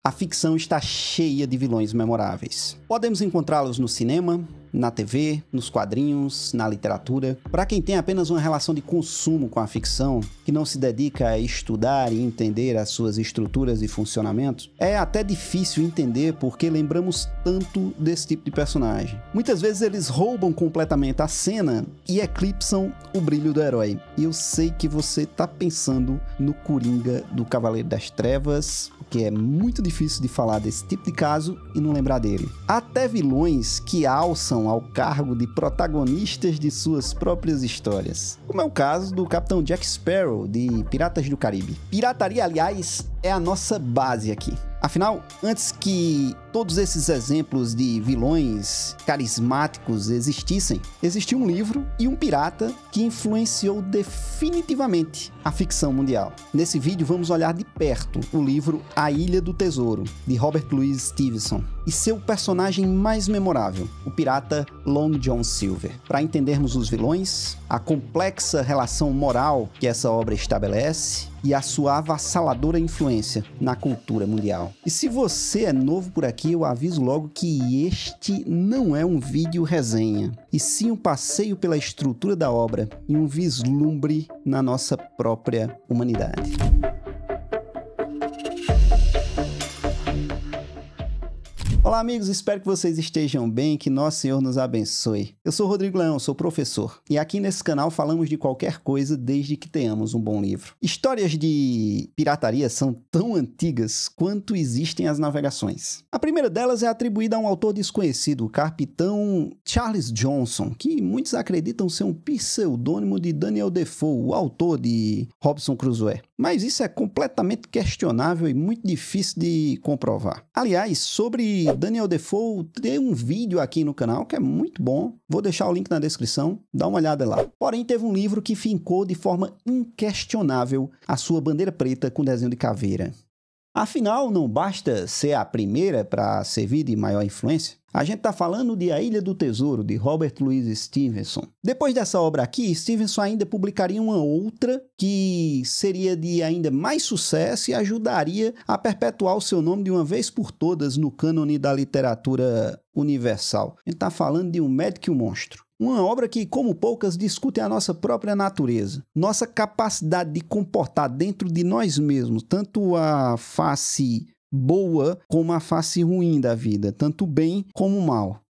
A ficção está cheia de vilões memoráveis. Podemos encontrá-los no cinema, na TV, nos quadrinhos, na literatura. Para quem tem apenas uma relação de consumo com a ficção, que não se dedica a estudar e entender as suas estruturas e funcionamentos, é até difícil entender porque lembramos tanto desse tipo de personagem. Muitas vezes eles roubam completamente a cena e eclipsam o brilho do herói. E eu sei que você está pensando no Coringa do Cavaleiro das Trevas, porque é muito difícil de falar desse tipo de caso e não lembrar dele. Até vilões que alçam ao cargo de protagonistas de suas próprias histórias, como é o caso do Capitão Jack Sparrow de Piratas do Caribe. Pirataria, aliás, é a nossa base aqui. Afinal, antes que todos esses exemplos de vilões carismáticos existissem, existiu um livro e um pirata que influenciou definitivamente a ficção mundial. Nesse vídeo vamos olhar de perto o livro A Ilha do Tesouro, de Robert Louis Stevenson, e seu personagem mais memorável, o pirata Long John Silver. Para entendermos os vilões, a complexa relação moral que essa obra estabelece e a sua avassaladora influência na cultura mundial. E se você é novo por aqui, eu aviso logo que este não é um vídeo resenha, e sim um passeio pela estrutura da obra e um vislumbre na nossa própria humanidade. Olá amigos, espero que vocês estejam bem, que nosso Senhor nos abençoe. Eu sou Rodrigo Leão, sou professor, e aqui nesse canal falamos de qualquer coisa desde que tenhamos um bom livro. Histórias de pirataria são tão antigas quanto existem as navegações. A primeira delas é atribuída a um autor desconhecido, o capitão Charles Johnson, que muitos acreditam ser um pseudônimo de Daniel Defoe, o autor de Robinson Crusoe. Mas isso é completamente questionável e muito difícil de comprovar. Aliás, sobre Daniel Defoe, tem um vídeo aqui no canal que é muito bom. Vou deixar o link na descrição, dá uma olhada lá. Porém, teve um livro que fincou de forma inquestionável a sua bandeira preta com desenho de caveira. Afinal, não basta ser a primeira para servir de maior influência? A gente está falando de A Ilha do Tesouro, de Robert Louis Stevenson. Depois dessa obra aqui, Stevenson ainda publicaria uma outra que seria de ainda mais sucesso e ajudaria a perpetuar o seu nome de uma vez por todas no cânone da literatura universal. A gente está falando de Um Médico e um Monstro. Uma obra que, como poucas, discute a nossa própria natureza, nossa capacidade de comportar dentro de nós mesmos, tanto a face boa como a face ruim da vida, tanto o bem como o mal.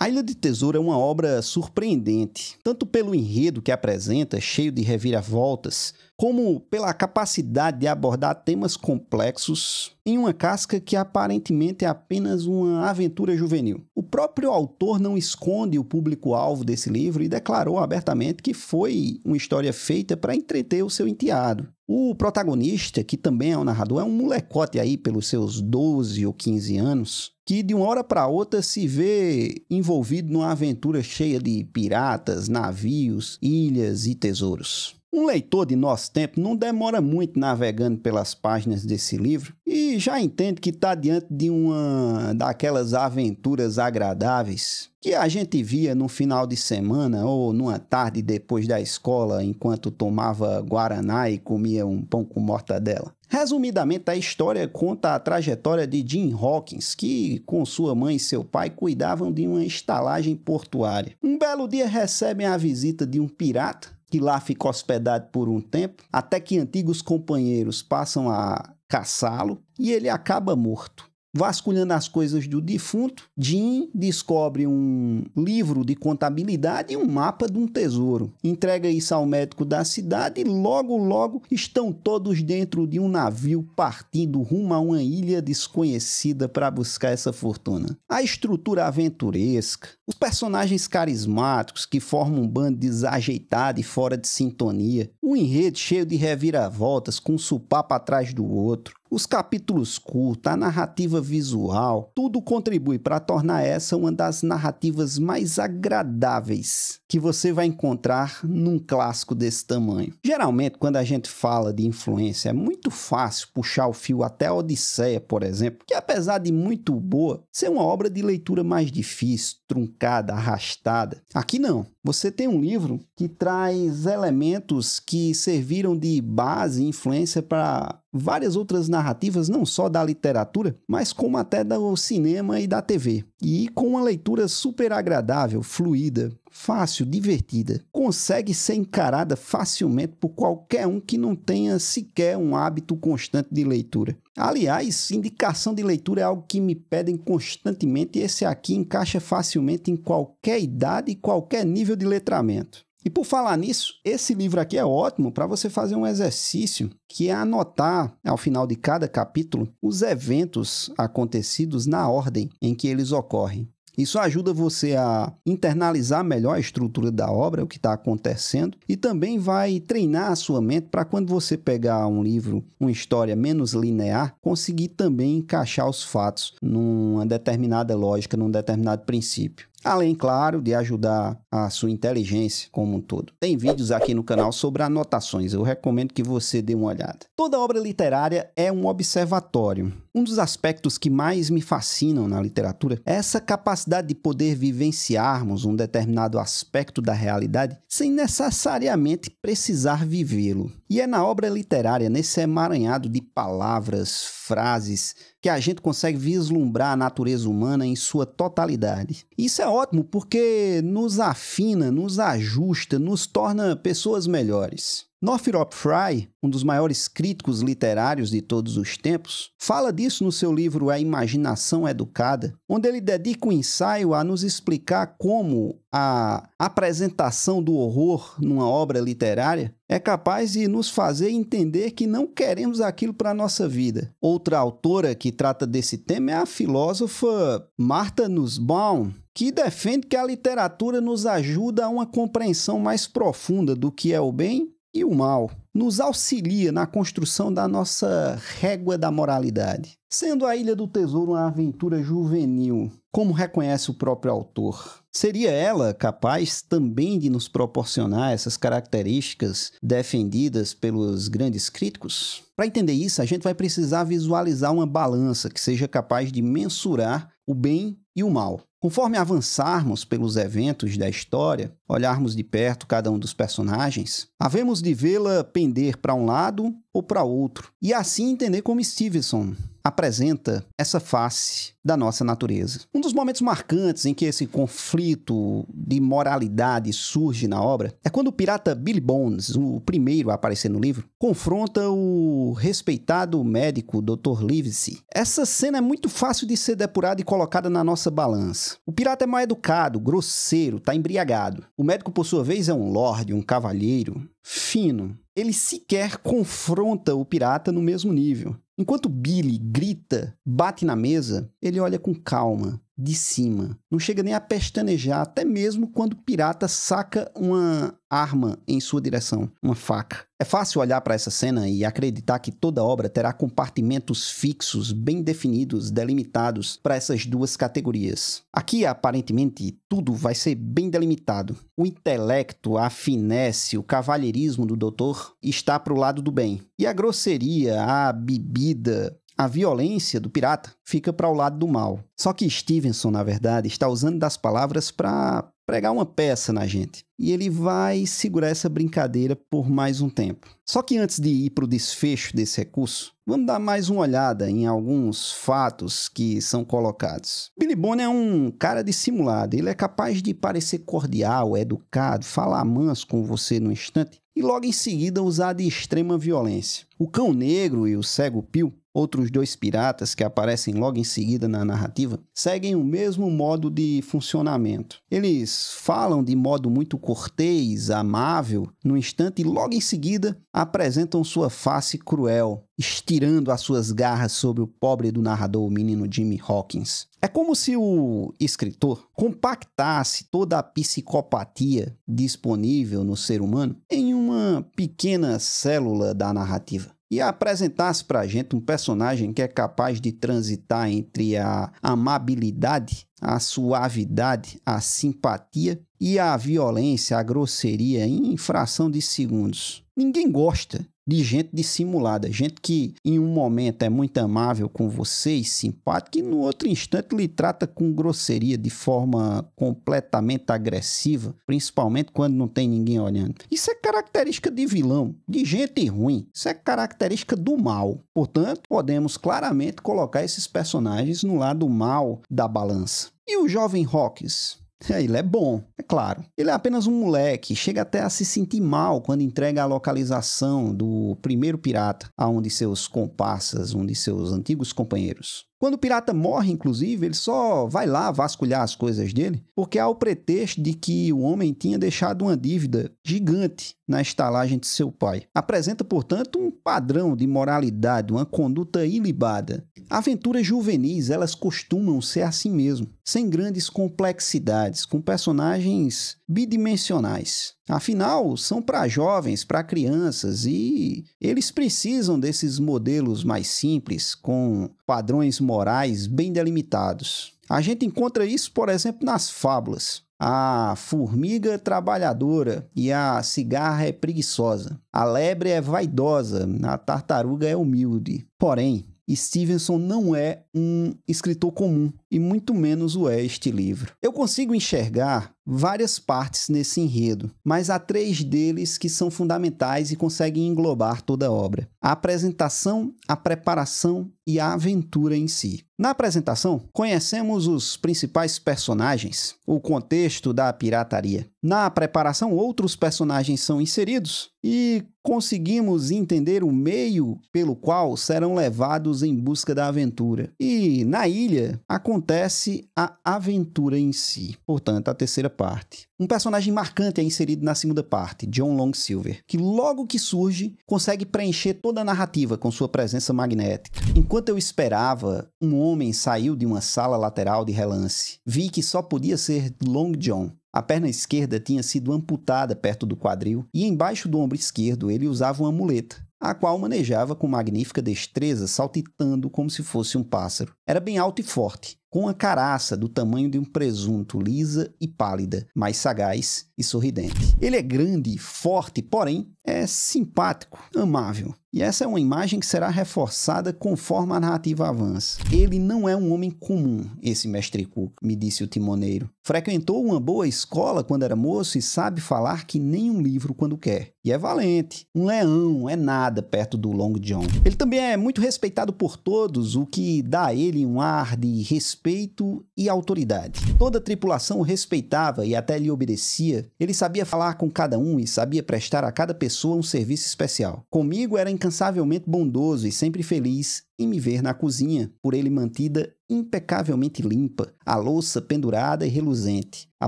A Ilha do Tesouro é uma obra surpreendente, tanto pelo enredo que apresenta, cheio de reviravoltas, como pela capacidade de abordar temas complexos em uma casca que aparentemente é apenas uma aventura juvenil. O próprio autor não esconde o público-alvo desse livro e declarou abertamente que foi uma história feita para entreter o seu enteado. O protagonista, que também é um narrador, é um molecote aí pelos seus 12 ou 15 anos, que de uma hora para outra se vê envolvido numa aventura cheia de piratas, navios, ilhas e tesouros. Um leitor de nosso tempo não demora muito navegando pelas páginas desse livro e já entende que está diante de uma daquelas aventuras agradáveis que a gente via no final de semana ou numa tarde depois da escola enquanto tomava guaraná e comia um pão com mortadela. Resumidamente, a história conta a trajetória de Jim Hawkins, que com sua mãe e seu pai cuidavam de uma estalagem portuária. Um belo dia recebem a visita de um pirata, que lá fica hospedado por um tempo, até que antigos companheiros passam a caçá-lo e ele acaba morto. Vasculhando as coisas do defunto, Jim descobre um livro de contabilidade e um mapa de um tesouro. Entrega isso ao médico da cidade e logo estão todos dentro de um navio partindo rumo a uma ilha desconhecida para buscar essa fortuna. A estrutura aventuresca, os personagens carismáticos que formam um bando desajeitado e fora de sintonia, o enredo cheio de reviravoltas com um supapo atrás do outro, os capítulos curtos, a narrativa visual, tudo contribui para tornar essa uma das narrativas mais agradáveis que você vai encontrar num clássico desse tamanho. Geralmente, quando a gente fala de influência, é muito fácil puxar o fio até a Odisseia, por exemplo, que apesar de muito boa, ser uma obra de leitura mais difícil, truncada, arrastada. Aqui não. Você tem um livro que traz elementos que serviram de base e influência para várias outras narrativas, não só da literatura, mas como até do cinema e da TV. E com uma leitura super agradável, fluida, fácil, divertida. Consegue ser encarada facilmente por qualquer um que não tenha sequer um hábito constante de leitura. Aliás, indicação de leitura é algo que me pedem constantemente e esse aqui encaixa facilmente em qualquer idade e qualquer nível de letramento. E por falar nisso, esse livro aqui é ótimo para você fazer um exercício que é anotar, ao final de cada capítulo, os eventos acontecidos na ordem em que eles ocorrem. Isso ajuda você a internalizar melhor a estrutura da obra, o que está acontecendo, e também vai treinar a sua mente para quando você pegar um livro, uma história menos linear, conseguir também encaixar os fatos numa determinada lógica, num determinado princípio. Além, claro, de ajudar a sua inteligência como um todo. Tem vídeos aqui no canal sobre anotações, eu recomendo que você dê uma olhada. Toda obra literária é um observatório. Um dos aspectos que mais me fascinam na literatura é essa capacidade de poder vivenciarmos um determinado aspecto da realidade sem necessariamente precisar vivê-lo. E é na obra literária, nesse emaranhado de palavras, frases, que a gente consegue vislumbrar a natureza humana em sua totalidade. Isso é ótimo porque nos afina, nos ajusta, nos torna pessoas melhores. Northrop Frye, um dos maiores críticos literários de todos os tempos, fala disso no seu livro A Imaginação Educada, onde ele dedica um ensaio a nos explicar como a apresentação do horror numa obra literária é capaz de nos fazer entender que não queremos aquilo para a nossa vida. Outra autora que trata desse tema é a filósofa Martha Nussbaum, que defende que a literatura nos ajuda a uma compreensão mais profunda do que é o bem e o mal, nos auxilia na construção da nossa régua da moralidade. Sendo A Ilha do Tesouro uma aventura juvenil, como reconhece o próprio autor, seria ela capaz também de nos proporcionar essas características defendidas pelos grandes críticos? Para entender isso, a gente vai precisar visualizar uma balança que seja capaz de mensurar o bem e o mal. Conforme avançarmos pelos eventos da história, olharmos de perto cada um dos personagens, havemos de vê-la pender para um lado ou para outro, e assim entender como Stevenson apresenta essa face da nossa natureza. Um dos momentos marcantes em que esse conflito de moralidade surge na obra é quando o pirata Billy Bones, o primeiro a aparecer no livro, confronta o respeitado médico Dr. Livesey. Essa cena é muito fácil de ser depurada e colocada na nossa balança. O pirata é mal educado, grosseiro, está embriagado. O médico, por sua vez, é um lorde, um cavalheiro, fino. Ele sequer confronta o pirata no mesmo nível. Enquanto Billy grita, bate na mesa, ele olha com calma, de cima. Não chega nem a pestanejar, até mesmo quando o pirata saca uma arma em sua direção, uma faca. É fácil olhar para essa cena e acreditar que toda obra terá compartimentos fixos, bem definidos, delimitados para essas duas categorias. Aqui, aparentemente, tudo vai ser bem delimitado. O intelecto, a finesse, o cavalheirismo do doutor está para o lado do bem. E a grosseria, a bebida, a violência do pirata fica para o lado do mal. Só que Stevenson, na verdade, está usando das palavras para pregar uma peça na gente. E ele vai segurar essa brincadeira por mais um tempo. Só que antes de ir para o desfecho desse recurso, vamos dar mais uma olhada em alguns fatos que são colocados. Billy Bones é um cara dissimulado. Ele é capaz de parecer cordial, educado, falar manso com você no instante e logo em seguida usar de extrema violência. O Cão Negro e o Cego Pio, outros dois piratas que aparecem logo em seguida na narrativa, seguem o mesmo modo de funcionamento. Eles falam de modo muito cortês, amável, no instante, e logo em seguida apresentam sua face cruel, estirando as suas garras sobre o pobre do narrador, o menino Jimmy Hawkins. É como se o escritor compactasse toda a psicopatia disponível no ser humano em uma pequena célula da narrativa e apresentasse para a gente um personagem que é capaz de transitar entre a amabilidade, a suavidade, a simpatia e a violência, a grosseria em fração de segundos. Ninguém gosta de gente dissimulada, gente que em um momento é muito amável com você e simpática e no outro instante lhe trata com grosseria de forma completamente agressiva, principalmente quando não tem ninguém olhando. Isso é característica de vilão, de gente ruim. Isso é característica do mal. Portanto, podemos claramente colocar esses personagens no lado mal da balança. E o jovem Hawkins? Ele é bom, é claro. Ele é apenas um moleque, chega até a se sentir mal quando entrega a localização do primeiro pirata a um de seus comparsas, um de seus antigos companheiros. Quando o pirata morre, inclusive, ele só vai lá vasculhar as coisas dele, porque há o pretexto de que o homem tinha deixado uma dívida gigante na estalagem de seu pai. Apresenta, portanto, um padrão de moralidade, uma conduta ilibada. Aventuras juvenis, elas costumam ser assim mesmo, sem grandes complexidades, com personagens bidimensionais. Afinal, são para jovens, para crianças, e eles precisam desses modelos mais simples, com padrões morais bem delimitados. A gente encontra isso, por exemplo, nas fábulas. A formiga trabalhadora e a cigarra é preguiçosa. A lebre é vaidosa, a tartaruga é humilde. Porém, Stevenson não é um escritor comum, e muito menos o é este livro. Eu consigo enxergar várias partes nesse enredo, mas há 3 deles que são fundamentais e conseguem englobar toda a obra: a apresentação, a preparação e a aventura em si. Na apresentação, conhecemos os principais personagens, o contexto da pirataria. Na preparação, outros personagens são inseridos e conseguimos entender o meio pelo qual serão levados em busca da aventura. E na ilha acontece a aventura em si, portanto, a terceira parte. Um personagem marcante é inserido na segunda parte, John Long Silver, que logo que surge, consegue preencher toda a narrativa com sua presença magnética. Enquanto eu esperava, um homem saiu de uma sala lateral de relance. Vi que só podia ser Long John. A perna esquerda tinha sido amputada perto do quadril e embaixo do ombro esquerdo ele usava uma muleta, a qual manejava com magnífica destreza, saltitando como se fosse um pássaro. Era bem alto e forte, com uma caraça do tamanho de um presunto, lisa e pálida, mas sagaz e sorridente. Ele é grande, forte, porém é simpático, amável. E essa é uma imagem que será reforçada conforme a narrativa avança. Ele não é um homem comum, esse mestre Cook, me disse o timoneiro. Frequentou uma boa escola quando era moço e sabe falar que nem um livro quando quer. E é valente. Um leão é nada perto do Long John. Ele também é muito respeitado por todos, o que dá a ele um ar de respeito e autoridade. Toda a tripulação o respeitava e até lhe obedecia. Ele sabia falar com cada um e sabia prestar a cada pessoa um serviço especial. Comigo era incansavelmente bondoso e sempre feliz em me ver na cozinha, por ele mantida impecavelmente limpa, a louça pendurada e reluzente, a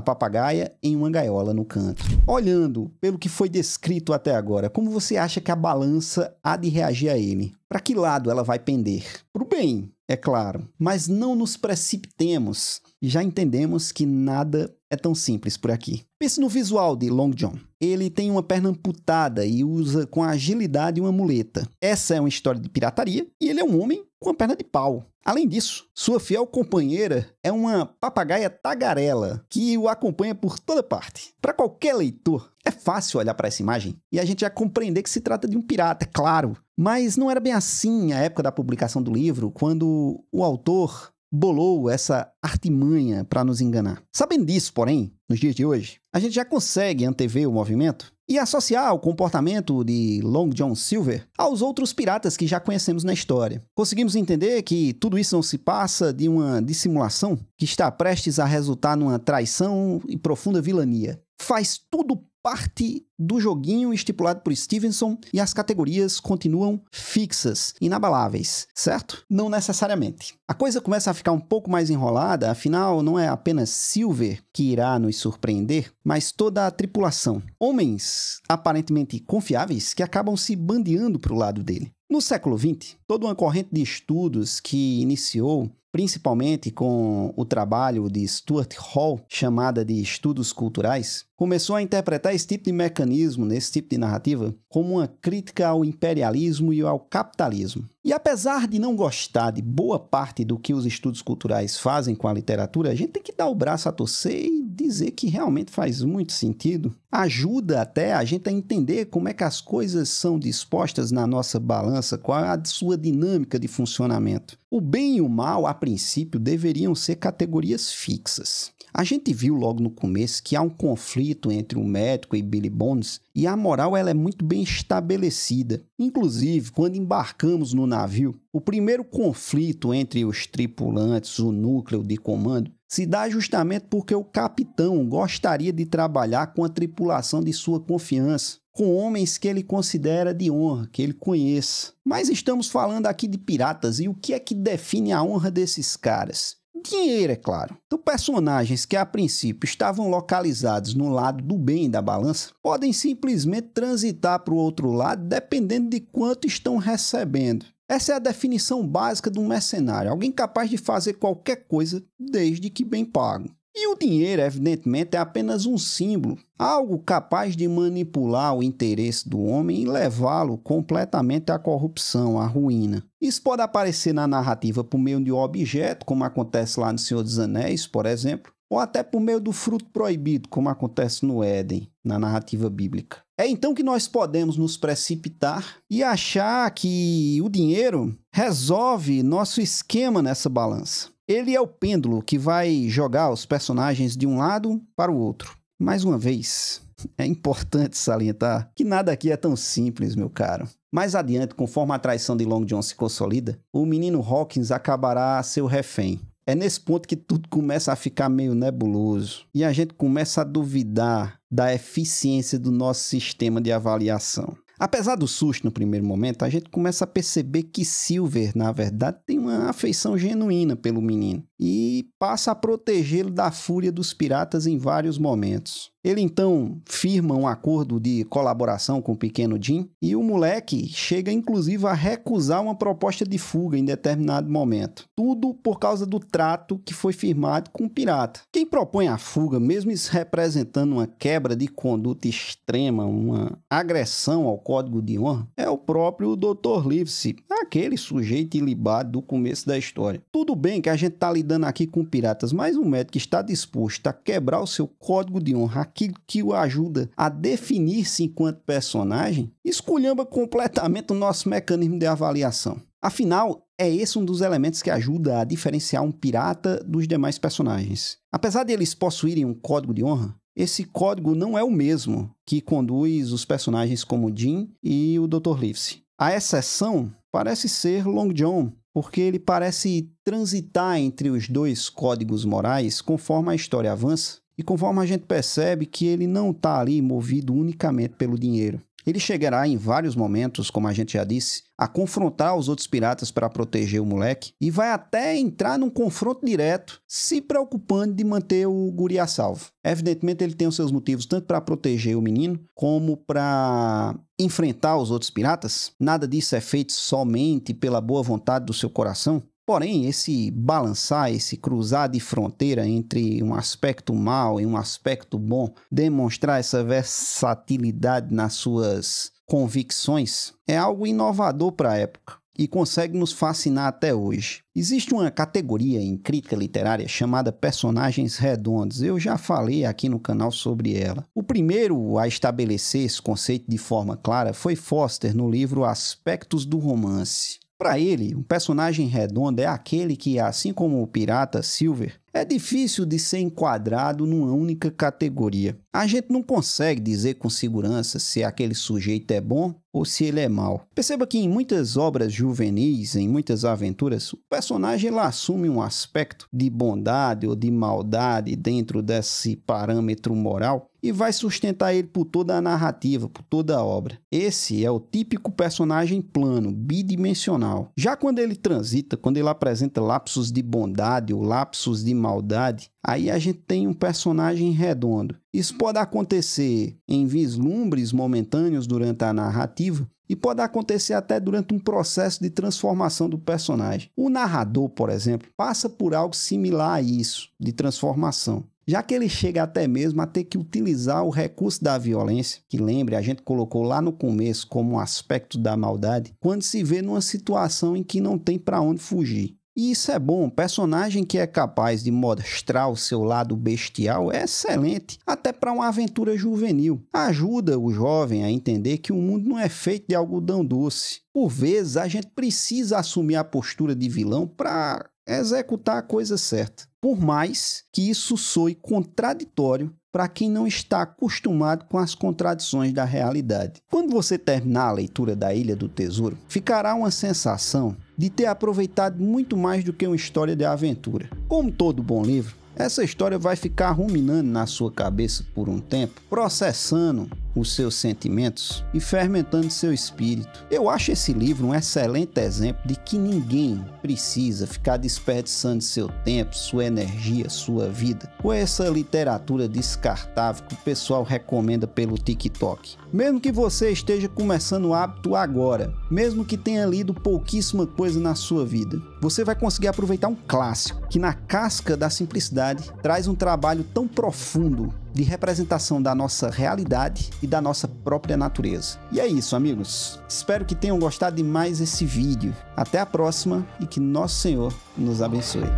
papagaia em uma gaiola no canto. Olhando pelo que foi descrito até agora, como você acha que a balança há de reagir a ele? Para que lado ela vai pender? Para o bem, é claro, mas não nos precipitemos. Já entendemos que nada é tão simples por aqui. Pense no visual de Long John. Ele tem uma perna amputada e usa com agilidade uma muleta. Essa é uma história de pirataria e ele é um homem com a perna de pau. Além disso, sua fiel companheira é uma papagaia tagarela que o acompanha por toda parte. Para qualquer leitor, é fácil olhar para essa imagem e a gente já compreender que se trata de um pirata, é claro. Mas não era bem assim à época da publicação do livro, quando o autor bolou essa artimanha para nos enganar. Sabendo disso, porém, nos dias de hoje, a gente já consegue antever o movimento e associar o comportamento de Long John Silver aos outros piratas que já conhecemos na história. Conseguimos entender que tudo isso não se passa de uma dissimulação que está prestes a resultar numa traição e profunda vilania. Faz tudo parte do joguinho estipulado por Stevenson e as categorias continuam fixas, inabaláveis, certo? Não necessariamente. A coisa começa a ficar um pouco mais enrolada, afinal não é apenas Silver que irá nos surpreender, mas toda a tripulação. Homens aparentemente confiáveis que acabam se bandeando para o lado dele. No século XX, toda uma corrente de estudos que iniciou principalmente com o trabalho de Stuart Hall, chamada de estudos culturais, começou a interpretar esse tipo de mecanismo, nesse tipo de narrativa, como uma crítica ao imperialismo e ao capitalismo. E apesar de não gostar de boa parte do que os estudos culturais fazem com a literatura, a gente tem que dar o braço a torcer e dizer que realmente faz muito sentido. Ajuda até a gente a entender como é que as coisas são dispostas na nossa balança, qual é a sua dinâmica de funcionamento. O bem e o mal, a princípio, deveriam ser categorias fixas. A gente viu logo no começo que há um conflito entre o médico e Billy Bones e a moral ela é muito bem estabelecida. Inclusive, quando embarcamos no navio, o primeiro conflito entre os tripulantes, o núcleo de comando, se dá justamente porque o capitão gostaria de trabalhar com a tripulação de sua confiança, com homens que ele considera de honra, que ele conheça. Mas estamos falando aqui de piratas e o que é que define a honra desses caras? Dinheiro, é claro. Então, personagens que a princípio estavam localizados no lado do bem da balança podem simplesmente transitar para o outro lado dependendo de quanto estão recebendo. Essa é a definição básica de um mercenário, alguém capaz de fazer qualquer coisa desde que bem pago. E o dinheiro, evidentemente, é apenas um símbolo, algo capaz de manipular o interesse do homem e levá-lo completamente à corrupção, à ruína. Isso pode aparecer na narrativa por meio de um objeto, como acontece lá no Senhor dos Anéis, por exemplo, ou até por meio do fruto proibido, como acontece no Éden, na narrativa bíblica. É então que nós podemos nos precipitar e achar que o dinheiro resolve nosso esquema nessa balança. Ele é o pêndulo que vai jogar os personagens de um lado para o outro. Mais uma vez, é importante salientar que nada aqui é tão simples, meu caro. Mais adiante, conforme a traição de Long John se consolida, o menino Hawkins acabará seu refém. É nesse ponto que tudo começa a ficar meio nebuloso e a gente começa a duvidar da eficiência do nosso sistema de avaliação. Apesar do susto no primeiro momento, a gente começa a perceber que Silver, na verdade, tem uma afeição genuína pelo menino e passa a protegê-lo da fúria dos piratas em vários momentos. Ele então firma um acordo de colaboração com o pequeno Jim e o moleque chega inclusive a recusar uma proposta de fuga em determinado momento. Tudo por causa do trato que foi firmado com o pirata. Quem propõe a fuga, mesmo isso representando uma quebra de conduta extrema, uma agressão ao código de honra, é o próprio Dr. Livesey, aquele sujeito ilibado do começo da história. Tudo bem que a gente está lidando aqui com piratas, mas um médico está disposto a quebrar o seu código de honra, aquilo que o ajuda a definir-se enquanto personagem, esculhamba completamente o nosso mecanismo de avaliação. Afinal, é esse um dos elementos que ajuda a diferenciar um pirata dos demais personagens. Apesar de eles possuírem um código de honra, esse código não é o mesmo que conduz os personagens como Jim e o Dr. Livesey. A exceção parece ser Long John, porque ele parece transitar entre os dois códigos morais conforme a história avança e conforme a gente percebe que ele não está ali movido unicamente pelo dinheiro. Ele chegará em vários momentos, como a gente já disse, a confrontar os outros piratas para proteger o moleque e vai até entrar num confronto direto, se preocupando de manter o guri a salvo. Evidentemente, ele tem os seus motivos tanto para proteger o menino, como para enfrentar os outros piratas. Nada disso é feito somente pela boa vontade do seu coração. Porém, esse balançar, esse cruzar de fronteira entre um aspecto mau e um aspecto bom, demonstrar essa versatilidade nas suas convicções, é algo inovador para a época e consegue nos fascinar até hoje. Existe uma categoria em crítica literária chamada personagens redondos. Eu já falei aqui no canal sobre ela. O primeiro a estabelecer esse conceito de forma clara foi Foster no livro Aspectos do Romance. Para ele, um personagem redondo é aquele que, assim como o pirata Silver, é difícil de ser enquadrado numa única categoria. A gente não consegue dizer com segurança se aquele sujeito é bom ou se ele é mau. Perceba que em muitas obras juvenis, em muitas aventuras, o personagem ele assume um aspecto de bondade ou de maldade dentro desse parâmetro moral e vai sustentar ele por toda a narrativa, por toda a obra. Esse é o típico personagem plano, bidimensional. Já quando ele transita, quando ele apresenta lapsos de bondade ou lapsos de maldade, aí a gente tem um personagem redondo. Isso pode acontecer em vislumbres momentâneos durante a narrativa, E pode acontecer até durante um processo de transformação do personagem. O narrador, por exemplo, passa por algo similar a isso, de transformação. Já que ele chega até mesmo a ter que utilizar o recurso da violência, que lembre, a gente colocou lá no começo como um aspecto da maldade, quando se vê numa situação em que não tem para onde fugir. E isso é bom, um personagem que é capaz de mostrar o seu lado bestial é excelente, até para uma aventura juvenil. Ajuda o jovem a entender que o mundo não é feito de algodão doce. Por vezes a gente precisa assumir a postura de vilão para executar a coisa certa. Por mais que isso soe contraditório para quem não está acostumado com as contradições da realidade. Quando você terminar a leitura da Ilha do Tesouro, ficará uma sensação de ter aproveitado muito mais do que uma história de aventura. Como todo bom livro, essa história vai ficar ruminando na sua cabeça por um tempo, processando os seus sentimentos e fermentando seu espírito. Eu acho esse livro um excelente exemplo de que ninguém precisa ficar desperdiçando seu tempo, sua energia, sua vida com essa literatura descartável que o pessoal recomenda pelo TikTok. Mesmo que você esteja começando o hábito agora, mesmo que tenha lido pouquíssima coisa na sua vida, você vai conseguir aproveitar um clássico que, na casca da simplicidade, traz um trabalho tão profundo de representação da nossa realidade e da nossa própria natureza. E é isso, amigos. Espero que tenham gostado de mais esse vídeo. Até a próxima e que Nosso Senhor nos abençoe.